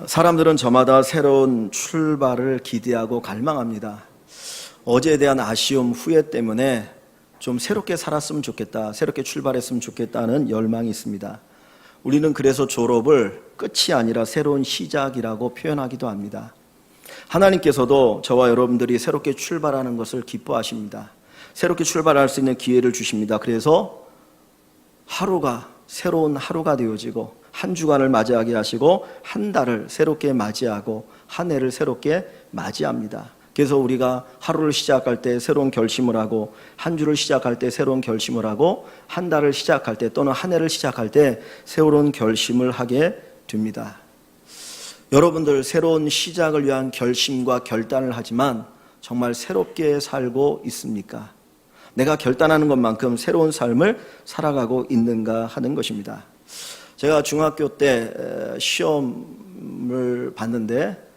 사람들은 저마다 새로운 출발을 기대하고 갈망합니다. 어제에 대한 아쉬움, 후회 때문에 좀 새롭게 살았으면 좋겠다, 새롭게 출발했으면 좋겠다는 열망이 있습니다. 우리는 그래서 졸업을 끝이 아니라 새로운 시작이라고 표현하기도 합니다. 하나님께서도 저와 여러분들이 새롭게 출발하는 것을 기뻐하십니다. 새롭게 출발할 수 있는 기회를 주십니다. 그래서 하루가 새로운 하루가 되어지고 한 주간을 맞이하게 하시고 한 달을 새롭게 맞이하고 한 해를 새롭게 맞이합니다. 그래서 우리가 하루를 시작할 때 새로운 결심을 하고 한 주를 시작할 때 새로운 결심을 하고 한 달을 시작할 때 또는 한 해를 시작할 때 새로운 결심을 하게 됩니다. 여러분들 새로운 시작을 위한 결심과 결단을 하지만 정말 새롭게 살고 있습니까? 내가 결단하는 것만큼 새로운 삶을 살아가고 있는가 하는 것입니다. 제가 중학교 때 시험을 봤는데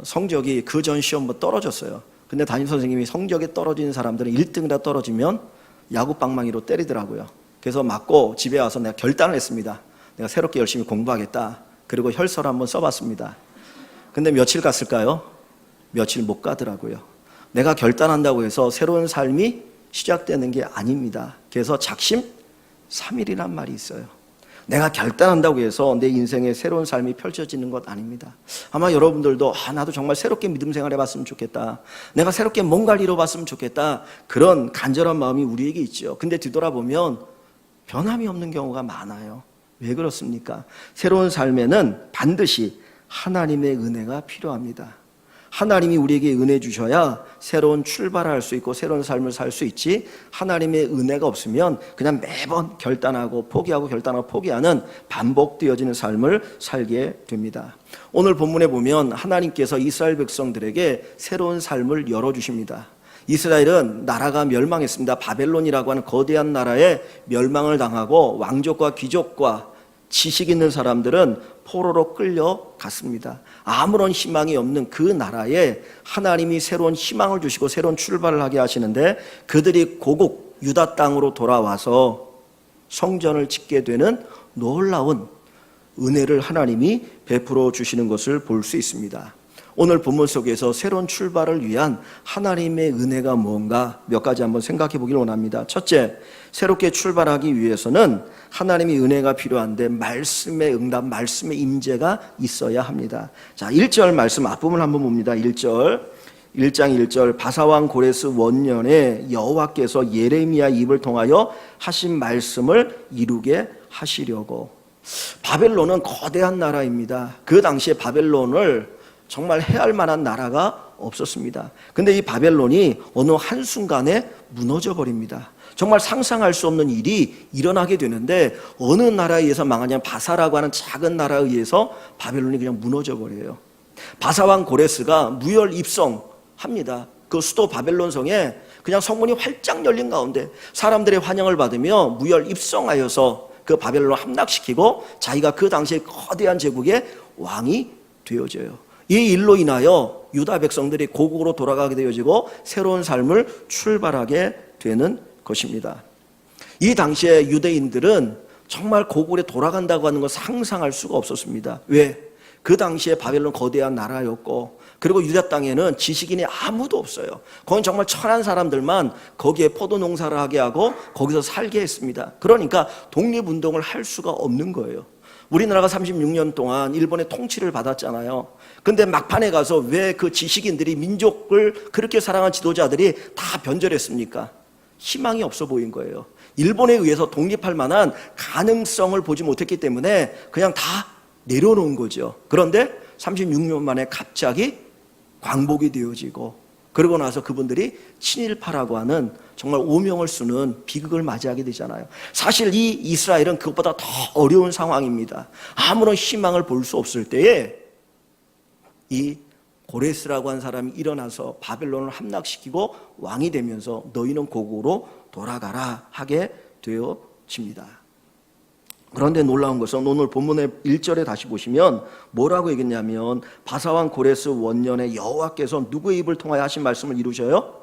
성적이 그 전 시험보다 떨어졌어요. 근데 담임선생님이 성적이 떨어진 사람들은 1등이라 떨어지면 야구방망이로 때리더라고요. 그래서 맞고 집에 와서 내가 결단을 했습니다. 내가 새롭게 열심히 공부하겠다. 그리고 혈서를 한번 써봤습니다. 근데 며칠 갔을까요? 며칠 못 가더라고요. 내가 결단한다고 해서 새로운 삶이 시작되는 게 아닙니다. 그래서 작심 3일이란 말이 있어요. 내가 결단한다고 해서 내 인생에 새로운 삶이 펼쳐지는 것 아닙니다. 아마 여러분들도 나도 정말 새롭게 믿음 생활 해봤으면 좋겠다, 내가 새롭게 뭔가를 이뤄봤으면 좋겠다, 그런 간절한 마음이 우리에게 있죠. 근데 뒤돌아보면 변함이 없는 경우가 많아요. 왜 그렇습니까? 새로운 삶에는 반드시 하나님의 은혜가 필요합니다. 하나님이 우리에게 은혜 주셔야 새로운 출발을 할 수 있고 새로운 삶을 살 수 있지, 하나님의 은혜가 없으면 그냥 매번 결단하고 포기하고 결단하고 포기하는 반복되어지는 삶을 살게 됩니다. 오늘 본문에 보면 하나님께서 이스라엘 백성들에게 새로운 삶을 열어주십니다. 이스라엘은 나라가 멸망했습니다. 바벨론이라고 하는 거대한 나라에 멸망을 당하고 왕족과 귀족과 지식 있는 사람들은 포로로 끌려갔습니다. 아무런 희망이 없는 그 나라에 하나님이 새로운 희망을 주시고 새로운 출발을 하게 하시는데, 그들이 고국 유다 땅으로 돌아와서 성전을 짓게 되는 놀라운 은혜를 하나님이 베풀어 주시는 것을 볼 수 있습니다. 오늘 본문 속에서 새로운 출발을 위한 하나님의 은혜가 뭔가 몇 가지 한번 생각해 보기를 원합니다. 첫째, 새롭게 출발하기 위해서는 하나님의 은혜가 필요한데 말씀의 응답, 말씀의 임재가 있어야 합니다. 자, 1절 말씀 앞부분 한번 봅니다. 1장 1절 바사왕 고레스 원년에 여호와께서 예레미야 입을 통하여 하신 말씀을 이루게 하시려고. 바벨론은 거대한 나라입니다. 그 당시에 바벨론을 정말 해할 만한 나라가 없었습니다. 근데 이 바벨론이 어느 한순간에 무너져 버립니다. 정말 상상할 수 없는 일이 일어나게 되는데, 어느 나라에 의해서 망하냐면 바사라고 하는 작은 나라에 의해서 바벨론이 그냥 무너져 버려요. 바사왕 고레스가 무혈 입성합니다. 그 수도 바벨론 성에 그냥 성문이 활짝 열린 가운데 사람들의 환영을 받으며 무혈 입성하여서 그 바벨론을 함락시키고 자기가 그 당시에 거대한 제국의 왕이 되어져요. 이 일로 인하여 유다 백성들이 고국으로 돌아가게 되어지고 새로운 삶을 출발하게 되는 것입니다. 이 당시에 유대인들은 정말 고국에 돌아간다고 하는 것을 상상할 수가 없었습니다. 왜? 그 당시에 바벨론 거대한 나라였고, 그리고 유다 땅에는 지식인이 아무도 없어요. 거긴 정말 천한 사람들만 거기에 포도 농사를 하게 하고 거기서 살게 했습니다. 그러니까 독립운동을 할 수가 없는 거예요. 우리나라가 36년 동안 일본의 통치를 받았잖아요. 근데 막판에 가서 왜 그 지식인들이, 민족을 그렇게 사랑한 지도자들이 다 변절했습니까? 희망이 없어 보인 거예요. 일본에 의해서 독립할 만한 가능성을 보지 못했기 때문에 그냥 다 내려놓은 거죠. 그런데 36년 만에 갑자기 광복이 되어지고, 그러고 나서 그분들이 친일파라고 하는 정말 오명을 쓰는 비극을 맞이하게 되잖아요. 사실 이 이스라엘은 그것보다 더 어려운 상황입니다. 아무런 희망을 볼 수 없을 때에 이 고레스라고 한 사람이 일어나서 바벨론을 함락시키고 왕이 되면서 너희는 고국으로 돌아가라 하게 되어집니다. 그런데 놀라운 것은 오늘 본문의 1절에 다시 보시면 뭐라고 얘기했냐면, 바사왕 고레스 원년에 여호와께서 누구의 입을 통하여 하신 말씀을 이루셔요?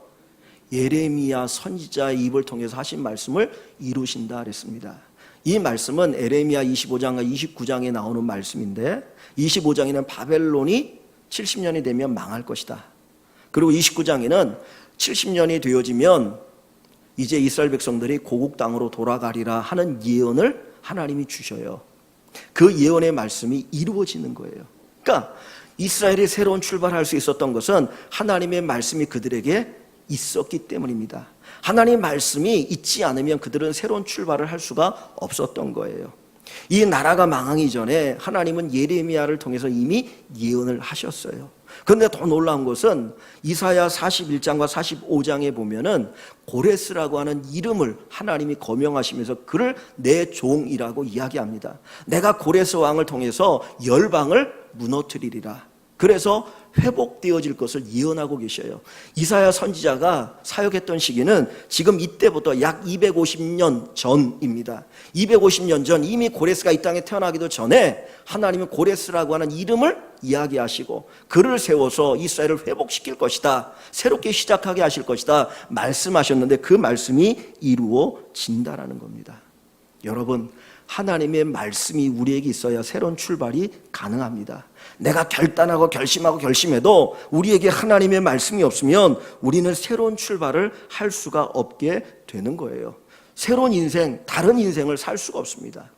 예레미야 선지자의 입을 통해서 하신 말씀을 이루신다 그랬습니다. 이 말씀은 에레미야 25장과 29장에 나오는 말씀인데 25장에는 바벨론이 70년이 되면 망할 것이다. 그리고 29장에는 70년이 되어지면 이제 이스라엘 백성들이 고국 땅으로 돌아가리라 하는 예언을 하나님이 주셔요. 그 예언의 말씀이 이루어지는 거예요. 그러니까 이스라엘이 새로운 출발할 수 있었던 것은 하나님의 말씀이 그들에게 있었기 때문입니다. 하나님의 말씀이 있지 않으면 그들은 새로운 출발을 할 수가 없었던 거예요. 이 나라가 망하기 전에 하나님은 예레미야를 통해서 이미 예언을 하셨어요. 그런데 더 놀라운 것은 이사야 41장과 45장에 보면은 고레스라고 하는 이름을 하나님이 거명하시면서 그를 내 종이라고 이야기합니다. 내가 고레스 왕을 통해서 열방을 무너뜨리리라. 그래서 회복되어질 것을 예언하고 계셔요. 이사야 선지자가 사역했던 시기는 지금 이때부터 약 250년 전입니다. 250년 전 이미 고레스가 이 땅에 태어나기도 전에 하나님은 고레스라고 하는 이름을 이야기하시고 그를 세워서 이스라엘을 회복시킬 것이다, 새롭게 시작하게 하실 것이다 말씀하셨는데 그 말씀이 이루어진다라는 겁니다. 여러분, 하나님의 말씀이 우리에게 있어야 새로운 출발이 가능합니다. 내가 결단하고 결심해도 우리에게 하나님의 말씀이 없으면 우리는 새로운 출발을 할 수가 없게 되는 거예요. 새로운 인생, 다른 인생을 살 수가 없습니다.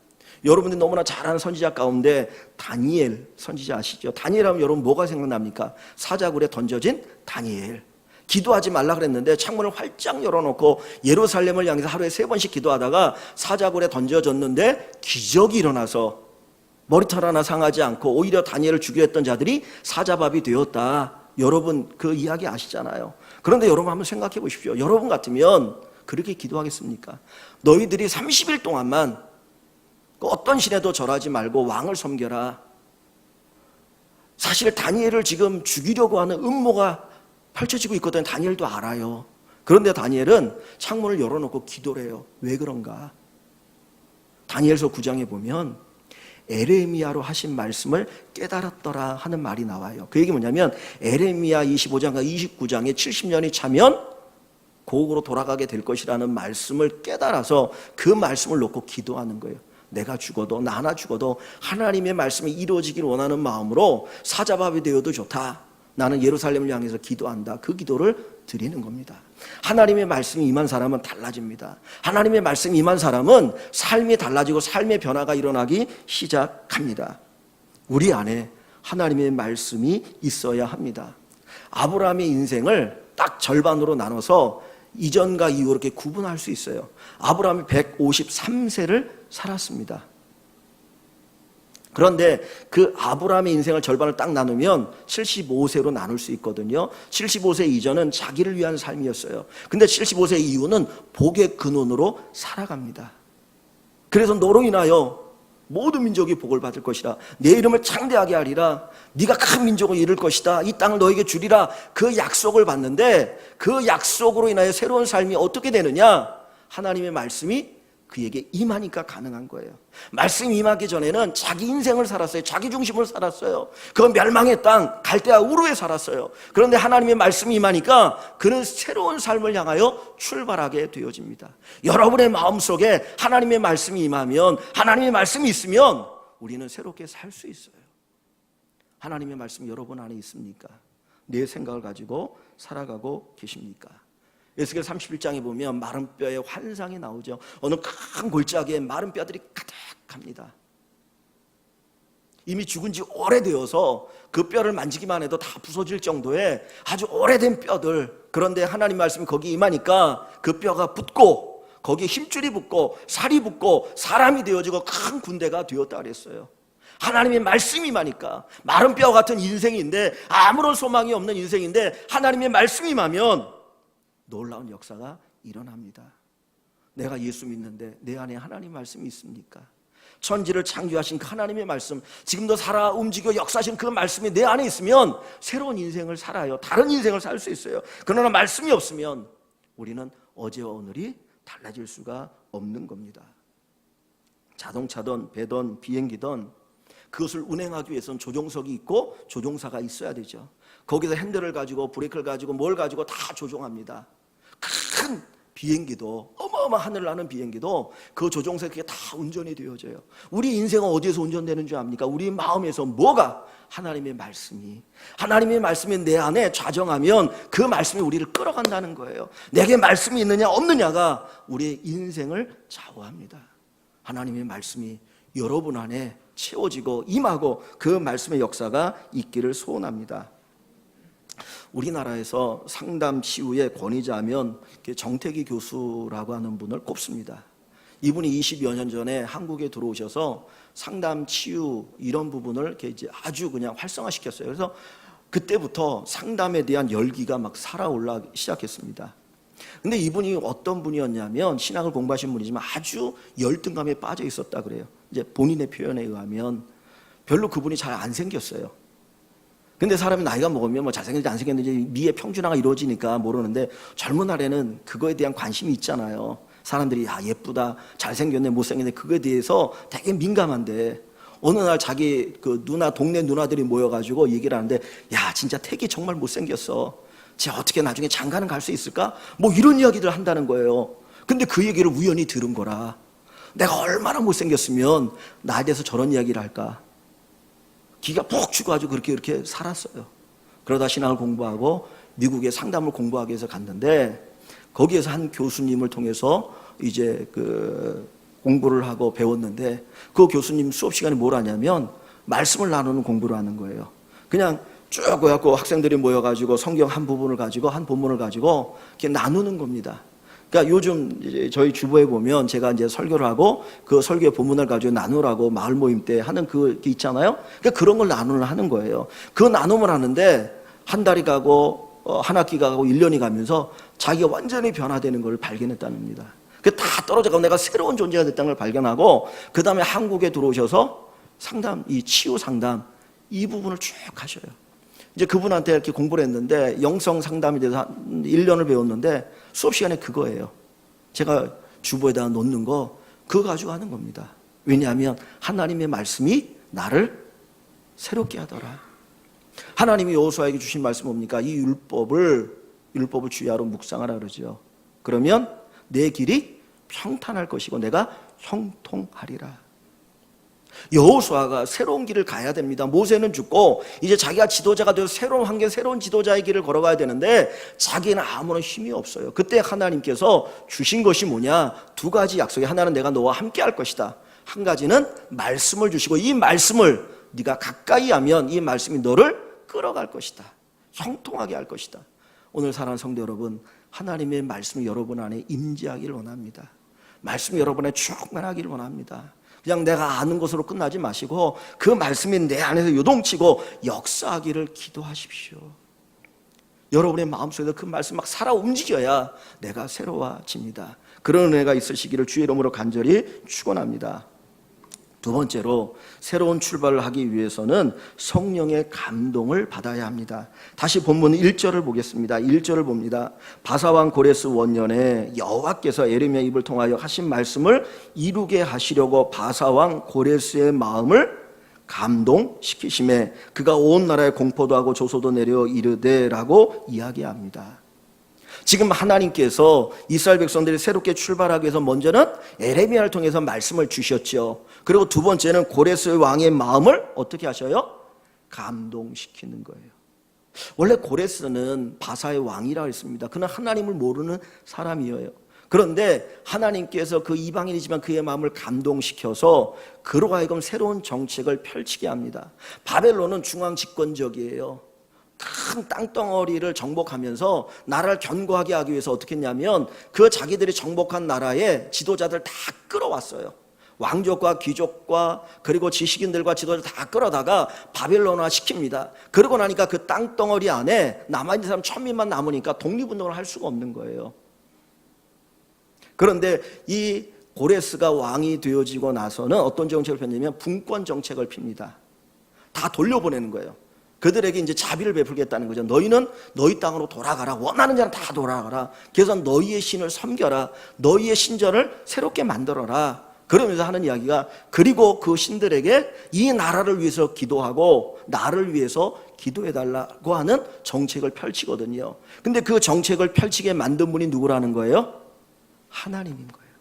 여러분들이 너무나 잘 아는 선지자 가운데 다니엘 선지자 아시죠? 다니엘 하면 여러분 뭐가 생각납니까? 사자굴에 던져진 다니엘. 기도하지 말라 그랬는데 창문을 활짝 열어놓고 예루살렘을 향해서 하루에 3번씩 기도하다가 사자굴에 던져졌는데 기적이 일어나서 머리털 하나 상하지 않고 오히려 다니엘을 죽이려 했던 자들이 사자밥이 되었다. 여러분 그 이야기 아시잖아요. 그런데 여러분 한번 생각해 보십시오. 여러분 같으면 그렇게 기도하겠습니까? 너희들이 30일 동안만 어떤 신에도 절하지 말고 왕을 섬겨라. 사실 다니엘을 지금 죽이려고 하는 음모가 펼쳐지고 있거든. 다니엘도 알아요. 그런데 다니엘은 창문을 열어놓고 기도를 해요. 왜 그런가? 다니엘서 9장에 보면 에레미야로 하신 말씀을 깨달았더라 하는 말이 나와요. 그 얘기 뭐냐면 에레미야 25장과 29장에 70년이 차면 고국으로 돌아가게 될 것이라는 말씀을 깨달아서 그 말씀을 놓고 기도하는 거예요. 내가 죽어도 나 하나 죽어도 하나님의 말씀이 이루어지길 원하는 마음으로 사자밥이 되어도 좋다. 나는 예루살렘을 향해서 기도한다. 그 기도를 드리는 겁니다. 하나님의 말씀이 임한 사람은 달라집니다. 하나님의 말씀이 임한 사람은 삶이 달라지고 삶의 변화가 일어나기 시작합니다. 우리 안에 하나님의 말씀이 있어야 합니다. 아브라함의 인생을 딱 절반으로 나눠서 이전과 이후 이렇게 구분할 수 있어요. 아브라함이 153세를 살았습니다. 그런데 그 아브라함의 인생을 절반을 딱 나누면 75세로 나눌 수 있거든요. 75세 이전은 자기를 위한 삶이었어요. 근데 75세 이후는 복의 근원으로 살아갑니다. 그래서 너로 인하여 모든 민족이 복을 받을 것이라, 내 이름을 창대하게 하리라, 네가 큰 민족을 이룰 것이다, 이 땅을 너에게 주리라, 그 약속을 받는데 그 약속으로 인하여 새로운 삶이 어떻게 되느냐? 하나님의 말씀이 그에게 임하니까 가능한 거예요. 말씀이 임하기 전에는 자기 인생을 살았어요. 자기 중심으로 살았어요. 그 멸망의 땅 갈대아 우르에 살았어요. 그런데 하나님의 말씀이 임하니까 그는 새로운 삶을 향하여 출발하게 되어집니다. 여러분의 마음속에 하나님의 말씀이 임하면, 하나님의 말씀이 있으면 우리는 새롭게 살 수 있어요. 하나님의 말씀 여러분 안에 있습니까? 내 생각을 가지고 살아가고 계십니까? 에스겔 31장에 보면 마른 뼈의 환상이 나오죠. 어느 큰 골짜기에 마른 뼈들이 가득합니다. 이미 죽은 지 오래되어서 그 뼈를 만지기만 해도 다 부서질 정도의 아주 오래된 뼈들. 그런데 하나님 말씀이 거기 임하니까 그 뼈가 붙고 거기에 힘줄이 붙고 살이 붙고 사람이 되어지고 큰 군대가 되었다 그랬어요. 하나님의 말씀이 임하니까 마른 뼈 같은 인생인데, 아무런 소망이 없는 인생인데 하나님의 말씀이 임하면 놀라운 역사가 일어납니다. 내가 예수 믿는데 내 안에 하나님 말씀이 있습니까? 천지를 창조하신 그 하나님의 말씀, 지금도 살아 움직여 역사하신 그 말씀이 내 안에 있으면 새로운 인생을 살아요. 다른 인생을 살 수 있어요. 그러나 말씀이 없으면 우리는 어제와 오늘이 달라질 수가 없는 겁니다. 자동차든 배든 비행기든 그것을 운행하기 위해서는 조종석이 있고 조종사가 있어야 되죠. 거기서 핸들을 가지고 브레이크를 가지고 뭘 가지고 다 조종합니다. 큰 비행기도 어마어마한 하늘을 나는 비행기도 그 조종사 그게 다 운전이 되어져요. 우리 인생은 어디에서 운전되는 줄 압니까? 우리 마음에서 뭐가? 하나님의 말씀이 내 안에 좌정하면 그 말씀이 우리를 끌어간다는 거예요. 내게 말씀이 있느냐 없느냐가 우리의 인생을 좌우합니다. 하나님의 말씀이 여러분 안에 채워지고 임하고 그 말씀의 역사가 있기를 소원합니다. 우리나라에서 상담 치유의 권위자면 정태기 교수라고 하는 분을 꼽습니다. 이분이 20여 년 전에 한국에 들어오셔서 상담 치유 이런 부분을 이제 아주 그냥 활성화시켰어요. 그래서 그때부터 상담에 대한 열기가 막 살아올라기 시작했습니다. 근데 이분이 어떤 분이었냐면 신학을 공부하신 분이지만 아주 열등감에 빠져 있었다 그래요. 이제 본인의 표현에 의하면 별로 그분이 잘 안 생겼어요. 근데 사람이 나이가 먹으면 뭐 잘생겼는지 안 생겼는지 미의 평준화가 이루어지니까 모르는데 젊은 날에는 그거에 대한 관심이 있잖아요. 사람들이 예쁘다, 잘생겼네, 못생겼네 그거에 대해서 되게 민감한데 어느 날 자기 그 동네 누나들이 모여가지고 얘기를 하는데 야 진짜 태기 정말 못생겼어. 쟤 어떻게 나중에 장가는 갈 수 있을까? 뭐 이런 이야기를 한다는 거예요. 근데 그 얘기를 우연히 들은 거라. 내가 얼마나 못생겼으면 나에 대해서 저런 이야기를 할까? 기가 푹 죽어가지고 그렇게 살았어요. 그러다 신학을 공부하고 미국에 상담을 공부하기 위해서 갔는데 거기에서 한 교수님을 통해서 이제 그 공부를 하고 배웠는데 그 교수님 수업 시간에 뭘 하냐면 말씀을 나누는 공부를 하는 거예요. 그냥 쭉 해갖고 학생들이 모여가지고 성경 한 부분을 가지고 한 본문을 가지고 이렇게 나누는 겁니다. 그러니까 요즘 이제 저희 주보에 보면 제가 이제 설교를 하고 그 설교의 본문을 가지고 나누라고 마을 모임 때 하는 그게 있잖아요. 그러니까 그런 걸 나눔을 하는 거예요. 그 나눔을 하는데 한 달이 가고 한 학기가 가고 1년이 가면서 자기가 완전히 변화되는 걸 발견했다는 겁니다. 그 다 떨어져가고 내가 새로운 존재가 됐다는 걸 발견하고 그 다음에 한국에 들어오셔서 상담, 이 치유 상담 이 부분을 쭉 하셔요. 이제 그분한테 이렇게 공부를 했는데 영성 상담에 대해서 한 1년을 배웠는데 수업 시간에 그거예요. 제가 주보에다가 놓는 거 그거 가지고 하는 겁니다. 왜냐하면 하나님의 말씀이 나를 새롭게 하더라. 하나님이 여호수아에게 주신 말씀 뭡니까? 이 율법을 주야로 묵상하라 그러죠. 그러면 내 길이 평탄할 것이고 내가 형통하리라. 여호수아가 새로운 길을 가야 됩니다. 모세는 죽고 이제 자기가 지도자가 되어 새로운 환경, 새로운 지도자의 길을 걸어가야 되는데 자기는 아무런 힘이 없어요. 그때 하나님께서 주신 것이 뭐냐? 두 가지 약속이 하나는 내가 너와 함께 할 것이다. 한 가지는 말씀을 주시고 이 말씀을 네가 가까이 하면 이 말씀이 너를 끌어갈 것이다. 형통하게 할 것이다. 오늘 사랑하는 성도 여러분, 하나님의 말씀이 여러분 안에 임재하기를 원합니다. 말씀이 여러분 안에 충만하기를 원합니다. 그냥 내가 아는 것으로 끝나지 마시고 그 말씀이 내 안에서 요동치고 역사하기를 기도하십시오. 여러분의 마음속에서 그 말씀 막 살아 움직여야 내가 새로워집니다. 그런 은혜가 있으시기를 주의 이름으로 간절히 축원합니다. 두 번째로 새로운 출발을 하기 위해서는 성령의 감동을 받아야 합니다. 다시 본문 1절을 보겠습니다. 1절을 봅니다. 바사왕 고레스 원년에 여호와께서 에레미야 입을 통하여 하신 말씀을 이루게 하시려고 바사왕 고레스의 마음을 감동시키심에 그가 온 나라에 공포도 하고 조소도 내려 이르되라고 이야기합니다. 지금 하나님께서 이스라엘 백성들이 새롭게 출발하기 위해서 먼저는 에레미야를 통해서 말씀을 주셨죠. 그리고 두 번째는 고레스 왕의 마음을 어떻게 하셔요? 감동시키는 거예요. 원래 고레스는 바사의 왕이라고 했습니다. 그는 하나님을 모르는 사람이에요. 그런데 하나님께서 그 이방인이지만 그의 마음을 감동시켜서 그로 하여금 새로운 정책을 펼치게 합니다. 바벨론은 중앙 집권적이에요. 큰 땅덩어리를 정복하면서 나라를 견고하게 하기 위해서 어떻게 했냐면 그 자기들이 정복한 나라에 지도자들 다 끌어왔어요. 왕족과 귀족과 그리고 지식인들과 지도자를 다 끌어다가 바벨론화 시킵니다. 그러고 나니까 그 땅덩어리 안에 남아있는 사람 1000명만 남으니까 독립운동을 할 수가 없는 거예요. 그런데 이 고레스가 왕이 되어지고 나서는 어떤 정책을 폈냐면 분권 정책을 핍니다. 다 돌려보내는 거예요. 그들에게 이제 자비를 베풀겠다는 거죠. 너희는 너희 땅으로 돌아가라. 원하는 자는 다 돌아가라. 그래서 너희의 신을 섬겨라. 너희의 신전을 새롭게 만들어라. 그러면서 하는 이야기가 그리고 그 신들에게 이 나라를 위해서 기도하고 나를 위해서 기도해달라고 하는 정책을 펼치거든요. 근데 그 정책을 펼치게 만든 분이 누구라는 거예요? 하나님인 거예요.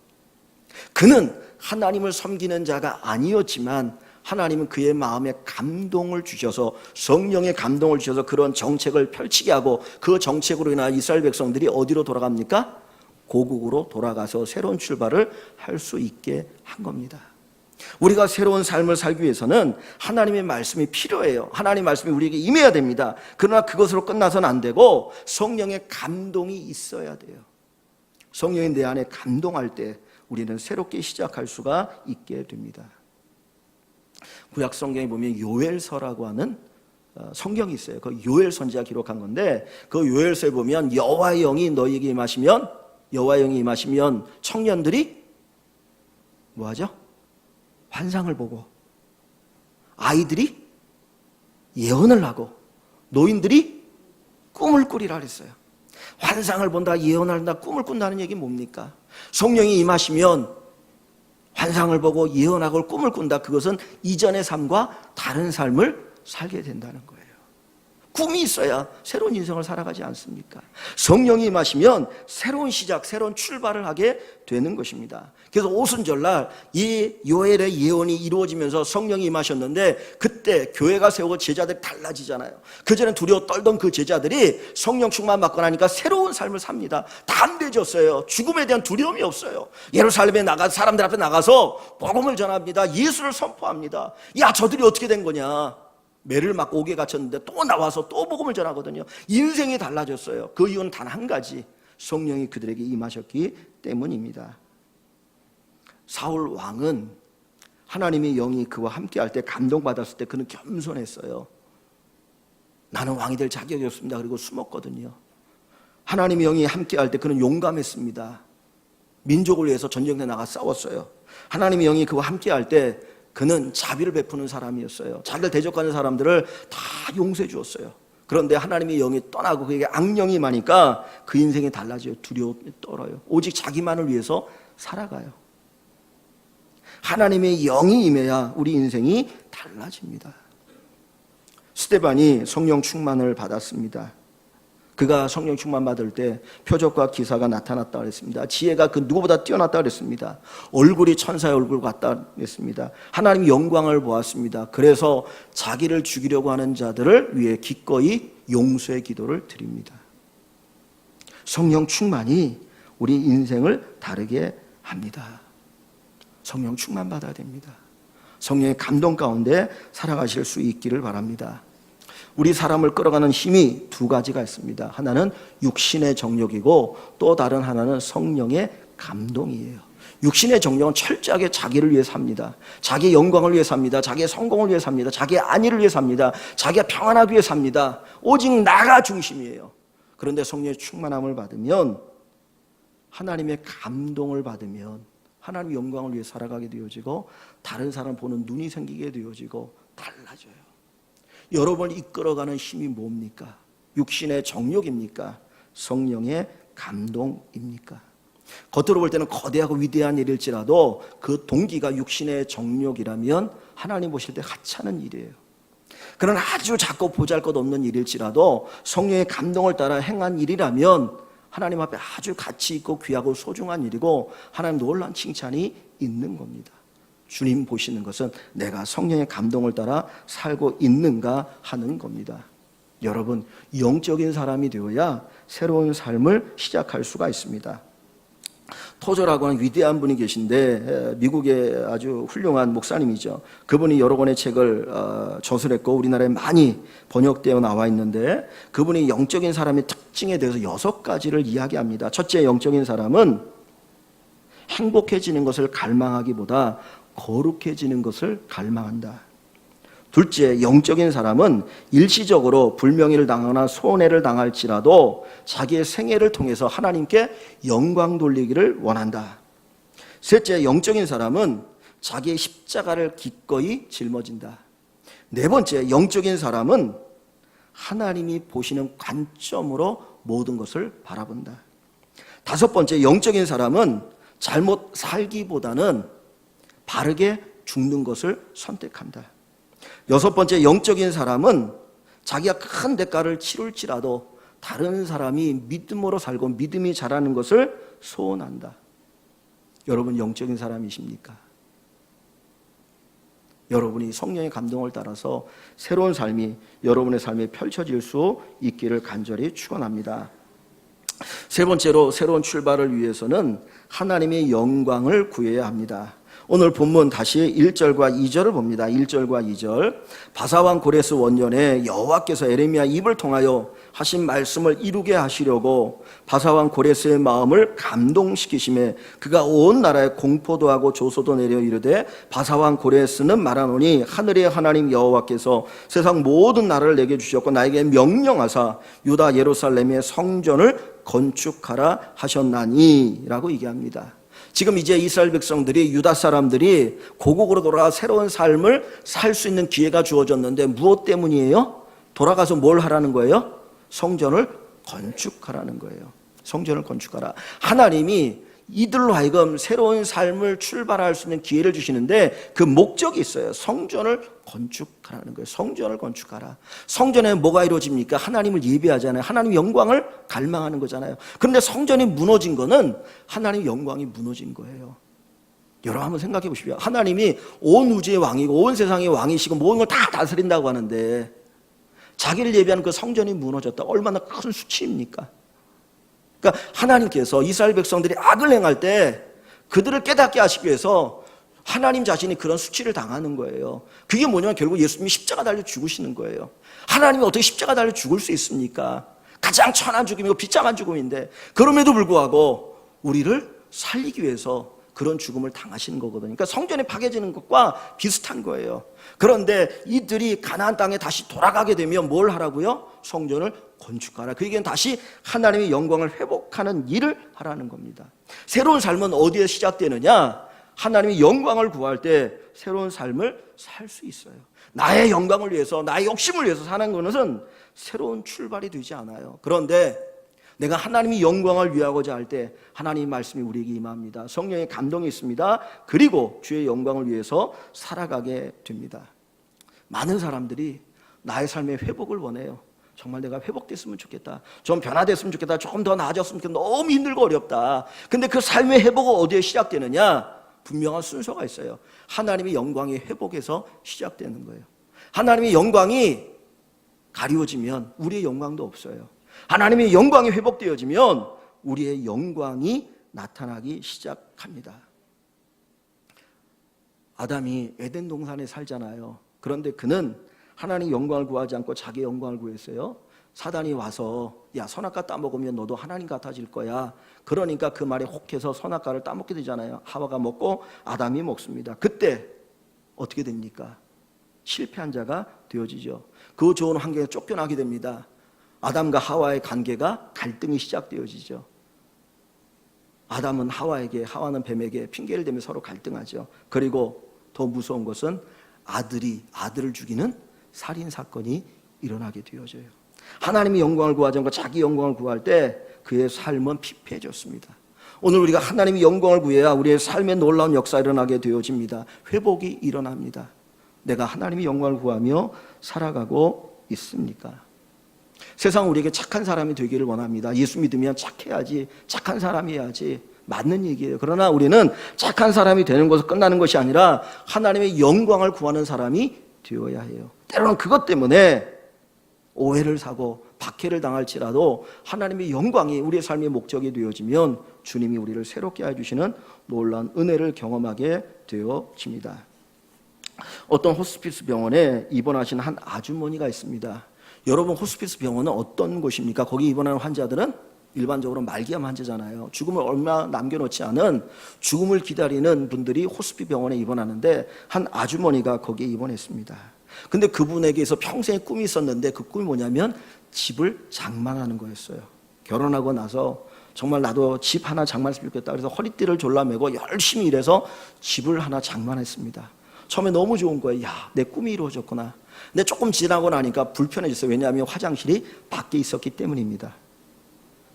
그는 하나님을 섬기는 자가 아니었지만 하나님은 그의 마음에 감동을 주셔서, 성령의 감동을 주셔서 그런 정책을 펼치게 하고, 그 정책으로 인하여 이스라엘 백성들이 어디로 돌아갑니까? 고국으로 돌아가서 새로운 출발을 할 수 있게 한 겁니다. 우리가 새로운 삶을 살기 위해서는 하나님의 말씀이 필요해요. 하나님의 말씀이 우리에게 임해야 됩니다. 그러나 그것으로 끝나서는 안 되고 성령의 감동이 있어야 돼요. 성령이 내 안에 감동할 때 우리는 새롭게 시작할 수가 있게 됩니다. 구약 성경에 보면 요엘서라고 하는 성경이 있어요. 그 요엘 선지자가 기록한 건데, 그 요엘서에 보면 여호와의 영이 너희에게 임하시면, 여호와의 영이 임하시면 청년들이 뭐하죠? 환상을 보고, 아이들이 예언을 하고, 노인들이 꿈을 꾸리라 그랬어요. 환상을 본다, 예언을 한다, 꿈을 꾼다는 얘기 뭡니까? 성령이 임하시면 환상을 보고 예언하고 꿈을 꾼다. 그것은 이전의 삶과 다른 삶을 살게 된다는 거예요. 꿈이 있어야 새로운 인생을 살아가지 않습니까? 성령이 임하시면 새로운 시작, 새로운 출발을 하게 되는 것입니다. 그래서 오순절날 이 요엘의 예언이 이루어지면서 성령이 임하셨는데, 그때 교회가 세우고 제자들이 달라지잖아요. 그전에 두려워 떨던 그 제자들이 성령 충만 받고 나니까 새로운 삶을 삽니다. 담대해졌어요. 죽음에 대한 두려움이 없어요. 예루살렘에 나가서 사람들 앞에 나가서 복음을 전합니다. 예수를 선포합니다. 야, 저들이 어떻게 된 거냐? 매를 맞고 옥에 갇혔는데 또 나와서 또 복음을 전하거든요. 인생이 달라졌어요. 그 이유는 단 한 가지, 성령이 그들에게 임하셨기 때문입니다. 사울 왕은 하나님의 영이 그와 함께할 때, 감동받았을 때 그는 겸손했어요. 나는 왕이 될 자격이 없습니다. 그리고 숨었거든요. 하나님의 영이 함께할 때 그는 용감했습니다. 민족을 위해서 전쟁에 나가 싸웠어요. 하나님의 영이 그와 함께할 때 그는 자비를 베푸는 사람이었어요. 자기를 대적하는 사람들을 다 용서해 주었어요. 그런데 하나님의 영이 떠나고 그에게 악령이 임하니까 그 인생이 달라져요. 두려움이 떨어요. 오직 자기만을 위해서 살아가요. 하나님의 영이 임해야 우리 인생이 달라집니다. 스데반이 성령 충만을 받았습니다. 그가 성령 충만 받을 때 표적과 기사가 나타났다 그랬습니다. 지혜가 그 누구보다 뛰어났다 그랬습니다. 얼굴이 천사의 얼굴 같다 그랬습니다. 하나님의 영광을 보았습니다. 그래서 자기를 죽이려고 하는 자들을 위해 기꺼이 용서의 기도를 드립니다. 성령 충만이 우리 인생을 다르게 합니다. 성령 충만 받아야 됩니다. 성령의 감동 가운데 살아가실 수 있기를 바랍니다. 우리 사람을 끌어가는 힘이 두 가지가 있습니다. 하나는 육신의 정욕이고 또 다른 하나는 성령의 감동이에요. 육신의 정욕은 철저하게 자기를 위해 삽니다. 자기의 영광을 위해 삽니다. 자기의 성공을 위해 삽니다. 자기의 안위를 위해 삽니다. 자기가 평안하기 위해 삽니다. 오직 나가 중심이에요. 그런데 성령의 충만함을 받으면, 하나님의 감동을 받으면 하나님의 영광을 위해 살아가게 되어지고, 다른 사람 보는 눈이 생기게 되어지고 달라져요. 여러분을 이끌어가는 힘이 뭡니까? 육신의 정욕입니까? 성령의 감동입니까? 겉으로 볼 때는 거대하고 위대한 일일지라도 그 동기가 육신의 정욕이라면 하나님 보실 때 하찮은 일이에요. 그런 아주 작고 보잘것없는 일일지라도 성령의 감동을 따라 행한 일이라면 하나님 앞에 아주 가치 있고 귀하고 소중한 일이고 하나님 놀라운 칭찬이 있는 겁니다. 주님 보시는 것은 내가 성령의 감동을 따라 살고 있는가 하는 겁니다. 여러분, 영적인 사람이 되어야 새로운 삶을 시작할 수가 있습니다. 토저라고 하는 위대한 분이 계신데, 미국의 아주 훌륭한 목사님이죠. 그분이 여러 권의 책을 저술했고 우리나라에 많이 번역되어 나와 있는데, 그분이 영적인 사람의 특징에 대해서 6가지를 이야기합니다. 첫째, 영적인 사람은 행복해지는 것을 갈망하기보다 거룩해지는 것을 갈망한다. 둘째, 영적인 사람은 일시적으로 불명예를 당하거나 손해를 당할지라도 자기의 생애를 통해서 하나님께 영광 돌리기를 원한다. 셋째, 영적인 사람은 자기의 십자가를 기꺼이 짊어진다. 네 번째, 영적인 사람은 하나님이 보시는 관점으로 모든 것을 바라본다. 다섯 번째, 영적인 사람은 잘못 살기보다는 바르게 죽는 것을 선택한다. 여섯 번째, 영적인 사람은 자기가 큰 대가를 치룰지라도 다른 사람이 믿음으로 살고 믿음이 자라는 것을 소원한다. 여러분 영적인 사람이십니까? 여러분이 성령의 감동을 따라서 새로운 삶이 여러분의 삶에 펼쳐질 수 있기를 간절히 축원합니다. 세 번째로 새로운 출발을 위해서는 하나님의 영광을 구해야 합니다. 오늘 본문 다시 1절과 2절을 봅니다. 1절과 2절. 바사왕 고레스 원년에 여호와께서 에레미야 입을 통하여 하신 말씀을 이루게 하시려고 바사왕 고레스의 마음을 감동시키심에 그가 온 나라에 공포도 하고 조소도 내려 이르되 바사왕 고레스는 말하노니 하늘의 하나님 여호와께서 세상 모든 나라를 내게 주셨고 나에게 명령하사 유다 예루살렘의 성전을 건축하라 하셨나니 라고 얘기합니다. 지금 이제 이스라엘 백성들이, 유다 사람들이 고국으로 돌아가 새로운 삶을 살 수 있는 기회가 주어졌는데 무엇 때문이에요? 돌아가서 뭘 하라는 거예요? 성전을 건축하라는 거예요. 성전을 건축하라. 하나님이 이들로 하여금 새로운 삶을 출발할 수 있는 기회를 주시는데 그 목적이 있어요. 성전을 건축하라는 거예요. 성전을 건축하라. 성전에 뭐가 이루어집니까? 하나님을 예배하잖아요. 하나님의 영광을 갈망하는 거잖아요. 그런데 성전이 무너진 거는 하나님의 영광이 무너진 거예요. 여러분 한번 생각해 보십시오. 하나님이 온 우주의 왕이고 온 세상의 왕이시고 모든 걸 다 다스린다고 하는데 자기를 예배하는 그 성전이 무너졌다. 얼마나 큰 수치입니까? 그러니까 하나님께서 이스라엘 백성들이 악을 행할 때 그들을 깨닫게 하시기 위해서 하나님 자신이 그런 수치를 당하는 거예요. 그게 뭐냐면 결국 예수님이 십자가 달려 죽으시는 거예요. 하나님이 어떻게 십자가 달려 죽을 수 있습니까? 가장 천한 죽음이고 비참한 죽음인데 그럼에도 불구하고 우리를 살리기 위해서 그런 죽음을 당하시는 거거든요. 그러니까 성전이 파괴지는 것과 비슷한 거예요. 그런데 이들이 가나안 땅에 다시 돌아가게 되면 뭘 하라고요? 성전을 건축하라. 그 얘기는 다시 하나님의 영광을 회복하는 일을 하라는 겁니다. 새로운 삶은 어디에 시작되느냐? 하나님의 영광을 구할 때 새로운 삶을 살 수 있어요. 나의 영광을 위해서, 나의 욕심을 위해서 사는 것은 새로운 출발이 되지 않아요. 그런데 내가 하나님의 영광을 위하고자 할 때 하나님의 말씀이 우리에게 임합니다. 성령의 감동이 있습니다. 그리고 주의 영광을 위해서 살아가게 됩니다. 많은 사람들이 나의 삶의 회복을 원해요. 정말 내가 회복됐으면 좋겠다. 좀 변화됐으면 좋겠다. 조금 더 나아졌으면 좋겠다. 너무 힘들고 어렵다. 근데 그 삶의 회복은 어디에 시작되느냐? 분명한 순서가 있어요. 하나님의 영광의 회복에서 시작되는 거예요. 하나님의 영광이 가리워지면 우리의 영광도 없어요. 하나님의 영광이 회복되어지면 우리의 영광이 나타나기 시작합니다. 아담이 에덴 동산에 살잖아요. 그런데 그는 하나님의 영광을 구하지 않고 자기의 영광을 구했어요. 사단이 와서 야 선악과 따먹으면 너도 하나님 같아질 거야. 그러니까 그 말에 혹해서 선악과를 따먹게 되잖아요. 하와가 먹고 아담이 먹습니다. 그때 어떻게 됩니까? 실패한 자가 되어지죠. 그 좋은 환경에 쫓겨나게 됩니다. 아담과 하와의 관계가 갈등이 시작되어지죠. 아담은 하와에게, 하와는 뱀에게 핑계를 대며 서로 갈등하죠. 그리고 더 무서운 것은 아들을 죽이는 살인사건이 일어나게 되어져요. 하나님의 영광을 구하지 않고 자기 영광을 구할 때 그의 삶은 피폐해졌습니다. 오늘 우리가 하나님의 영광을 구해야 우리의 삶에 놀라운 역사가 일어나게 되어집니다. 회복이 일어납니다. 내가 하나님의 영광을 구하며 살아가고 있습니까? 세상은 우리에게 착한 사람이 되기를 원합니다. 예수 믿으면 착해야지, 착한 사람이 해야지. 맞는 얘기예요. 그러나 우리는 착한 사람이 되는 것으로 끝나는 것이 아니라 하나님의 영광을 구하는 사람이 되어야 해요. 때로는 그것 때문에 오해를 사고 박해를 당할지라도 하나님의 영광이 우리의 삶의 목적이 되어지면 주님이 우리를 새롭게 해주시는 놀라운 은혜를 경험하게 되어집니다. 어떤 호스피스 병원에 입원하신 한 아주머니가 있습니다. 여러분 호스피스 병원은 어떤 곳입니까? 거기 입원하는 환자들은 일반적으로 말기암 환자잖아요. 죽음을 얼마 남겨놓지 않은 죽음을 기다리는 분들이 호스피스 병원에 입원하는데 한 아주머니가 거기에 입원했습니다. 근데 그분에게서 평생의 꿈이 있었는데 그 꿈이 뭐냐면 집을 장만하는 거였어요. 결혼하고 나서 정말 나도 집 하나 장만했으면 좋겠다. 그래서 허리띠를 졸라매고 열심히 일해서 집을 하나 장만했습니다. 처음에 너무 좋은 거예요. 야, 내 꿈이 이루어졌구나. 근데 조금 지나고 나니까 불편해졌어요. 왜냐하면 화장실이 밖에 있었기 때문입니다.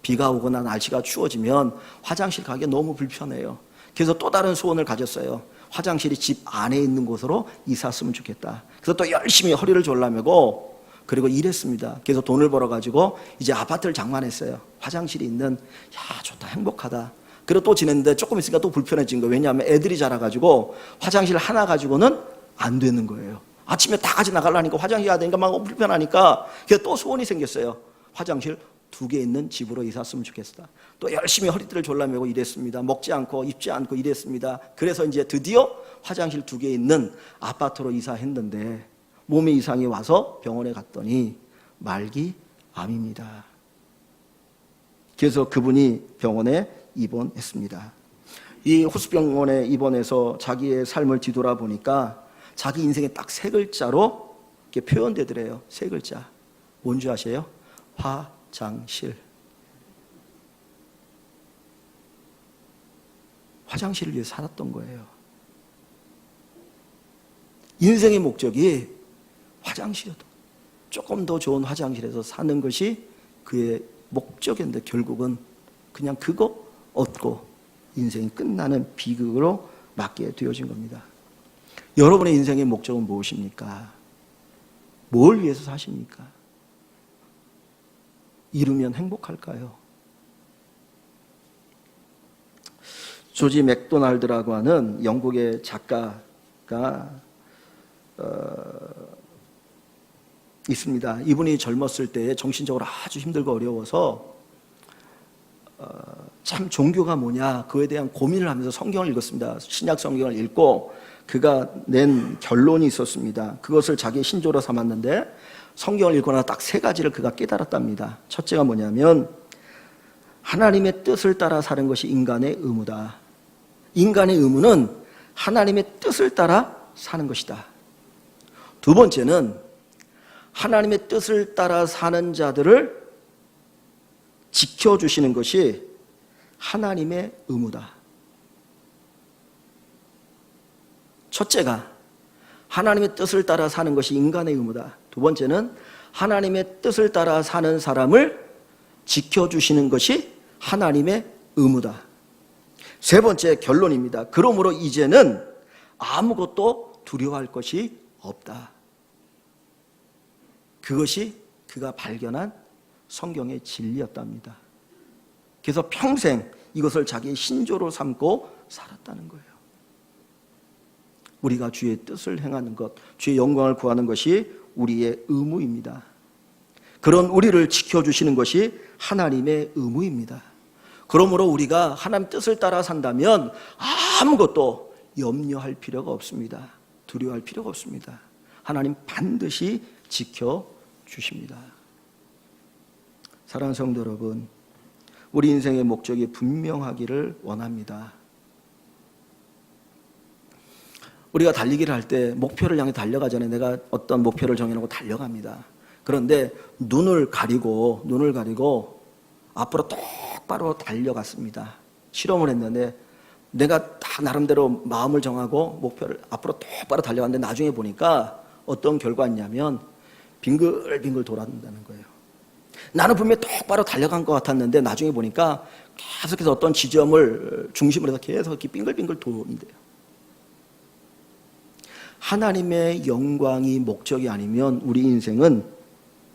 비가 오거나 날씨가 추워지면 화장실 가기 너무 불편해요. 그래서 또 다른 소원을 가졌어요. 화장실이 집 안에 있는 곳으로 이사했으면 좋겠다. 그래서 또 열심히 허리를 졸라매고 그리고 일했습니다. 그래서 돈을 벌어가지고 이제 아파트를 장만했어요. 화장실이 있는, 야, 좋다, 행복하다. 그리고 또 지냈는데 조금 있으니까 또 불편해진 거예요. 왜냐하면 애들이 자라가지고 화장실 하나 가지고는 안 되는 거예요. 아침에 다 같이 나가려니까 화장실 가야 되니까 막 불편하니까 그래서 또 소원이 생겼어요. 화장실 2개 있는 집으로 이사 왔으면 좋겠다. 또 열심히 허리띠를 졸라매고 일했습니다. 먹지 않고 입지 않고 일했습니다. 그래서 이제 드디어 화장실 2개 있는 아파트로 이사했는데 몸에 이상이 와서 병원에 갔더니 말기암입니다. 그래서 그분이 병원에 입원했습니다. 이 호수병원에 입원해서 자기의 삶을 뒤돌아보니까 자기 인생에 딱 3글자로 이렇게 표현되더래요. 3글자. 뭔지 아세요? 화장실. 화장실을 위해 살았던 거예요. 인생의 목적이 화장실이었던 거예요. 조금 더 좋은 화장실에서 사는 것이 그의 목적이었는데 결국은 그냥 그거 얻고 인생이 끝나는 비극으로 맞게 되어진 겁니다. 여러분의 인생의 목적은 무엇입니까? 뭘 위해서 사십니까? 이루면 행복할까요? 조지 맥도날드라고 하는 영국의 작가가 있습니다. 이분이 젊었을 때 정신적으로 아주 힘들고 어려워서 참 종교가 뭐냐 그에 대한 고민을 하면서 성경을 읽었습니다. 신약 성경을 읽고 그가 낸 결론이 있었습니다. 그것을 자기의 신조로 삼았는데 성경을 읽고 나서 딱 3가지를 그가 깨달았답니다. 첫째가 뭐냐면 하나님의 뜻을 따라 사는 것이 인간의 의무다. 인간의 의무는 하나님의 뜻을 따라 사는 것이다. 2번째는 하나님의 뜻을 따라 사는 자들을 지켜주시는 것이 하나님의 의무다. 첫째가 하나님의 뜻을 따라 사는 것이 인간의 의무다. 2번째는 하나님의 뜻을 따라 사는 사람을 지켜주시는 것이 하나님의 의무다. 3번째 결론입니다. 그러므로 이제는 아무것도 두려워할 것이 없다. 그것이 그가 발견한 성경의 진리였답니다. 그래서 평생 이것을 자기의 신조로 삼고 살았다는 거예요. 우리가 주의 뜻을 행하는 것, 주의 영광을 구하는 것이 우리의 의무입니다. 그런 우리를 지켜주시는 것이 하나님의 의무입니다. 그러므로 우리가 하나님 뜻을 따라 산다면 아무것도 염려할 필요가 없습니다. 두려워할 필요가 없습니다. 하나님 반드시 지켜주십니다. 사랑하는 성도 여러분, 우리 인생의 목적이 분명하기를 원합니다. 우리가 달리기를 할 때 목표를 향해 달려가잖아요. 내가 어떤 목표를 정해놓고 달려갑니다. 그런데 눈을 가리고 앞으로 똑바로 달려갔습니다. 실험을 했는데 내가 딱 나름대로 마음을 정하고 목표를 앞으로 똑바로 달려갔는데 나중에 보니까 어떤 결과였냐면 빙글빙글 돌아간다는 거예요. 나는 분명히 똑바로 달려간 것 같았는데 나중에 보니까 계속해서 어떤 지점을 중심으로 해서 계속 이렇게 빙글빙글 도는데요. 하나님의 영광이 목적이 아니면 우리 인생은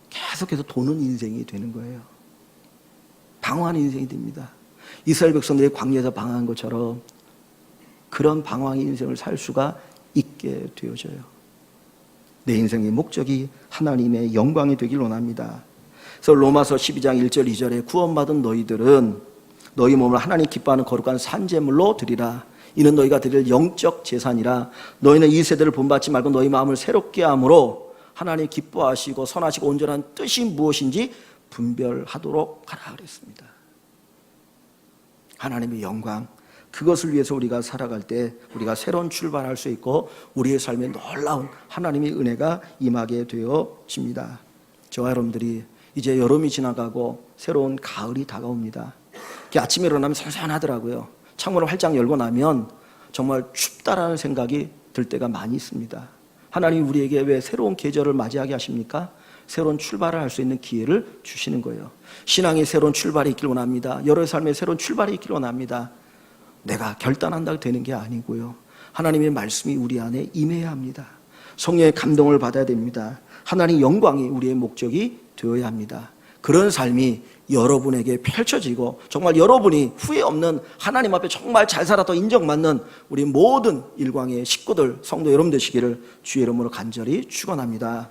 계속해서 도는 인생이 되는 거예요. 방황하는 인생이 됩니다. 이스라엘 백성들이 광야에서 방황한 것처럼 그런 방황의 인생을 살 수가 있게 되어져요. 내 인생의 목적이 하나님의 영광이 되길 원합니다. 그래서 로마서 12장 1절 2절에 구원받은 너희들은 너희 몸을 하나님 기뻐하는 거룩한 산제물로 드리라. 이는 너희가 드릴 영적 재산이라. 너희는 이 세대를 본받지 말고 너희 마음을 새롭게 함으로 하나님 기뻐하시고 선하시고 온전한 뜻이 무엇인지 분별하도록 하라 그랬습니다. 하나님의 영광, 그것을 위해서 우리가 살아갈 때 우리가 새로운 출발할 수 있고 우리의 삶에 놀라운 하나님의 은혜가 임하게 되어집니다. 저와 여러분들이 이제 여름이 지나가고 새로운 가을이 다가옵니다. 아침에 일어나면 선선하더라고요. 창문을 활짝 열고 나면 정말 춥다라는 생각이 들 때가 많이 있습니다. 하나님이 우리에게 왜 새로운 계절을 맞이하게 하십니까? 새로운 출발을 할 수 있는 기회를 주시는 거예요. 신앙의 새로운 출발이 있길 원합니다. 여러의 삶에 새로운 출발이 있길 원합니다. 내가 결단한다고 되는 게 아니고요. 하나님의 말씀이 우리 안에 임해야 합니다. 성령의 감동을 받아야 됩니다. 하나님의 영광이 우리의 목적이 되어야 합니다. 그런 삶이 여러분에게 펼쳐지고 정말 여러분이 후회 없는 하나님 앞에 정말 잘 살았다고 인정받는 우리 모든 일광의 식구들, 성도 여러분 되시기를 주의 이름으로 간절히 축원합니다.